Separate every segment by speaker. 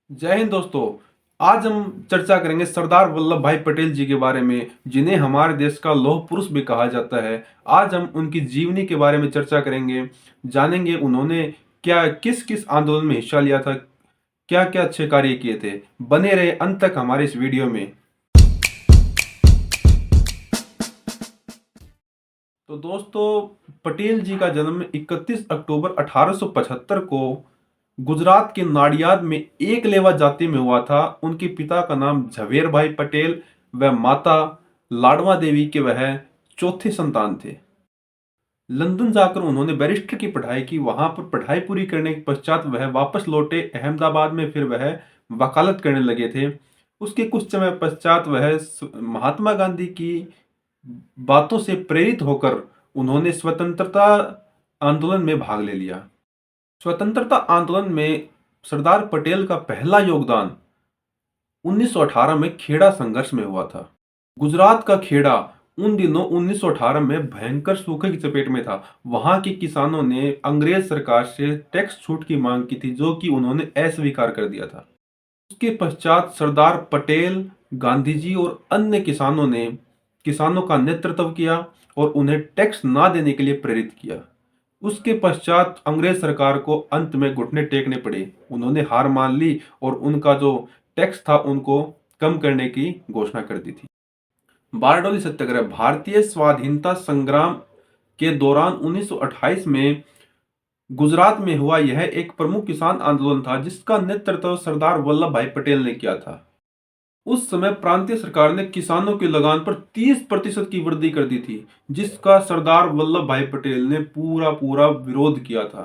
Speaker 1: जय हिंद दोस्तों। आज हम चर्चा करेंगे सरदार वल्लभ भाई पटेल जी के बारे में, जिन्हें हमारे देश का लौह पुरुष भी कहा जाता है। आज हम उनकी जीवनी के बारे में चर्चा करेंगे, जानेंगे उन्होंने क्या किस किस आंदोलन में हिस्सा लिया था, क्या क्या अच्छे कार्य किए थे। बने रहे अंत तक हमारे इस वीडियो में। तो दोस्तों, पटेल जी का जन्म 31 अक्टूबर 1875 को गुजरात के नाडियाद में एक लेवा जाति में हुआ था। उनके पिता का नाम झवेर भाई पटेल व माता लाडवा देवी के वह चौथे संतान थे। लंदन जाकर उन्होंने बैरिस्टर की पढ़ाई की। वहां पर पढ़ाई पूरी करने के पश्चात वह वापस लौटे अहमदाबाद में। फिर वह वकालत करने लगे थे। उसके कुछ समय पश्चात वह महात्मा गांधी की बातों से प्रेरित होकर उन्होंने स्वतंत्रता आंदोलन में भाग ले लिया। स्वतंत्रता आंदोलन में सरदार पटेल का पहला योगदान 1918 में खेड़ा संघर्ष में हुआ था। गुजरात का खेड़ा उन दिनों 1918 में भयंकर सूखे की चपेट में था। वहां के किसानों ने अंग्रेज सरकार से टैक्स छूट की मांग की थी, जो कि उन्होंने अस्वीकार कर दिया था। उसके पश्चात सरदार पटेल, गांधी जी और अन्य किसानों ने किसानों का नेतृत्व किया और उन्हें टैक्स ना देने के लिए प्रेरित किया। उसके पश्चात अंग्रेज सरकार को अंत में घुटने टेकने पड़े। उन्होंने हार मान ली और उनका जो टैक्स था उनको कम करने की घोषणा कर दी थी। बारडोली सत्याग्रह भारतीय स्वाधीनता संग्राम के दौरान 1928 में गुजरात में हुआ। यह एक प्रमुख किसान आंदोलन था, जिसका नेतृत्व सरदार वल्लभ भाई पटेल ने किया था। उस समय प्रांतीय सरकार ने किसानों की लगान पर 30% की वृद्धि कर दी थी, जिसका सरदार वल्लभ भाई पटेल ने पूरा पूरा विरोध किया था।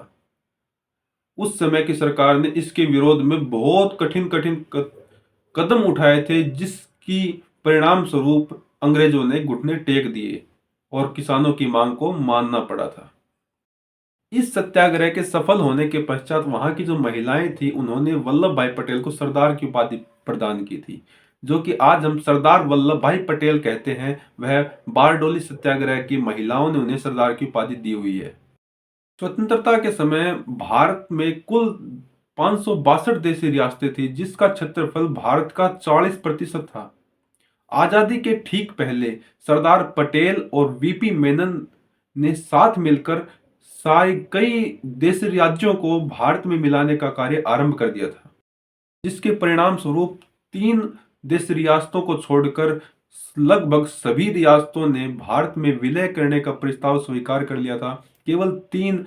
Speaker 1: उस समय की सरकार ने इसके विरोध में बहुत कठिन कठिन कदम उठाए थे, जिसकी परिणाम स्वरूप अंग्रेजों ने घुटने टेक दिए और किसानों की मांग को मानना पड़ा था। इस सत्याग्रह के सफल होने के पश्चात वहां की जो महिलाएं थी, उन्होंने वल्लभ भाई पटेल को सरदार की उपाधि प्रदान की थी, जो कि आज हम सरदार वल्लभ भाई पटेल कहते हैं। वह बारडोली सत्याग्रह की महिलाओं ने उन्हें सरदार की उपाधि दी हुई है। स्वतंत्रता के समय भारत में कुल 562 देशी रियासतें थी, जिसका क्षेत्रफल भारत का 40% था। आजादी के ठीक पहले सरदार पटेल और वीपी मेनन ने साथ मिलकर सारे कई देशी राज्यों को भारत में मिलाने का कार्य आरंभ कर दिया था, जिसके परिणाम स्वरूप 3 देशी रियासतों को छोड़कर लगभग सभी रियासतों ने भारत में विलय करने का प्रस्ताव स्वीकार कर लिया था। केवल 3,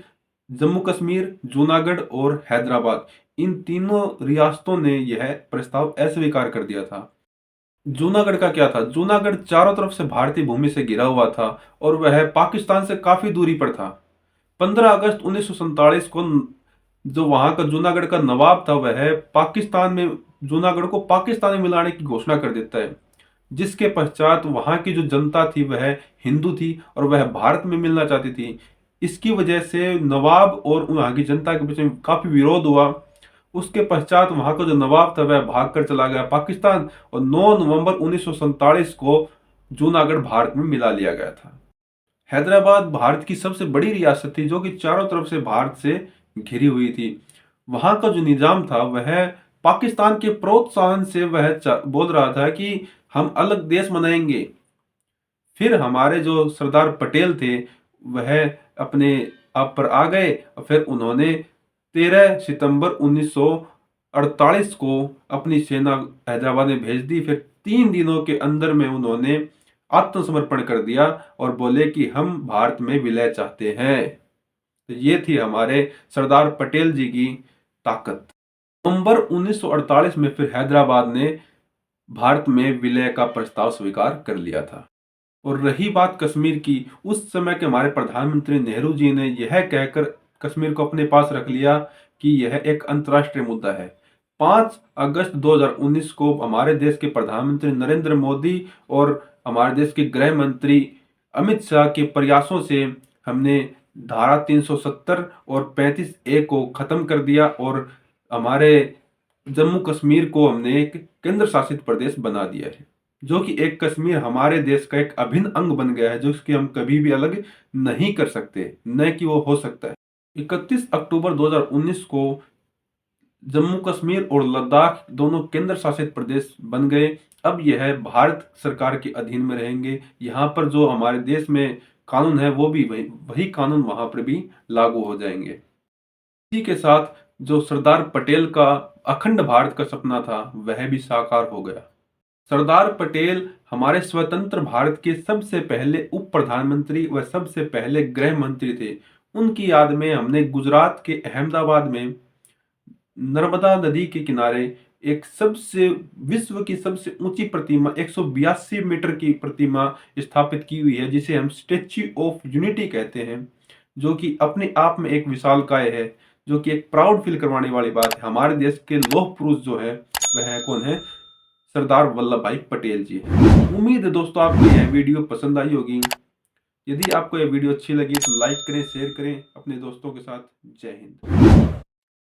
Speaker 1: जम्मू कश्मीर, जूनागढ़ और हैदराबाद, इन तीनों रियासतों ने यह प्रस्ताव अस्वीकार कर दिया था। जूनागढ़ का क्या था? जूनागढ़ चारों तरफ से भारतीय भूमि से घिरा हुआ था और वह पाकिस्तान से काफी दूरी पर था। 15 अगस्त 1947 को जो वहां का जूनागढ़ का नवाब था, वह पाकिस्तान में जूनागढ़ को पाकिस्तान में मिलाने की घोषणा कर देता है, जिसके पश्चात वहां की जो जनता थी वह हिंदू थी और वह भारत में मिलना चाहती थी। इसकी वजह से नवाब और वहां की जनता के बीच में काफी विरोध हुआ। उसके पश्चात वहां का जो नवाब था वह भागकर चला गया पाकिस्तान और 9 नवंबर 1947 को जूनागढ़ भारत में मिला लिया गया था। हैदराबाद भारत की सबसे बड़ी रियासत थी, जो कि चारों तरफ से भारत से घिरी हुई थी। वहां का जो निजाम था वह पाकिस्तान के प्रोत्साहन से वह बोल रहा था कि हम अलग देश बनाएंगे। फिर हमारे जो सरदार पटेल थे वह अपने आप पर आ गए और फिर उन्होंने 13 सितंबर 1948 को अपनी सेना हैदराबाद में भेज दी। फिर 3 दिनों के अंदर में उन्होंने आत्मसमर्पण कर दिया और बोले कि हम भारत में विलय चाहते हैं। तो ये थी हमारे सरदार पटेल जी की ताकत। नवंबर 1948 में फिर हैदराबाद ने भारत में विलय का प्रस्ताव स्वीकार कर लिया था। और रही बात कश्मीर की, उस समय के हमारे प्रधानमंत्री नेहरू जी ने यह कहकर कश्मीर को अपने पास रख लिया कि यह एक अंतर्राष्ट्रीय मुद्दा है। 5 अगस्त 2019 को हमारे देश के प्रधानमंत्री नरेंद्र मोदी और हमारे देश के गृह मंत्री अमित शाह के प्रयासों से हमने धारा 370 और 35A को खत्म कर दिया और हमारे जम्मू कश्मीर को हमने एक केंद्र शासित प्रदेश बना दिया है, जो कि एक कश्मीर हमारे देश का एक अभिन्न अंग बन गया है, जो इसकी हम कभी भी अलग नहीं कर सकते, न कि वो हो सकता है। 31 अक्टूबर 2019 को जम्मू कश्मीर और लद्दाख दोनों केंद्र शासित प्रदेश बन गए। अब यह भारत सरकार के अधीन में रहेंगे। यहाँ पर जो हमारे देश में कानून है वो भी वही वही कानून वहां पर भी लागू हो जाएंगे। इसी के साथ जो सरदार पटेल का अखंड भारत का सपना था वह भी साकार हो गया। सरदार पटेल हमारे स्वतंत्र भारत के सबसे पहले उप प्रधानमंत्री व सबसे पहले गृह मंत्री थे। उनकी याद में हमने गुजरात के अहमदाबाद में नर्मदा नदी के किनारे एक सबसे विश्व की सबसे ऊंची प्रतिमा 182 मीटर की प्रतिमा स्थापित की हुई है, जिसे हम स्टेच्यू ऑफ यूनिटी कहते हैं, जो कि अपने आप में एक विशालकाय है, जो कि एक प्राउड फील करवाने वाली बात है। हमारे देश के लौह पुरुष जो है वह है कौन है? सरदार वल्लभ भाई पटेल जी हैं। उम्मीद है दोस्तों आपको यह वीडियो पसंद आई होगी। यदि आपको यह वीडियो अच्छी लगी तो लाइक करें, शेयर करें अपने दोस्तों के साथ। जय हिंद।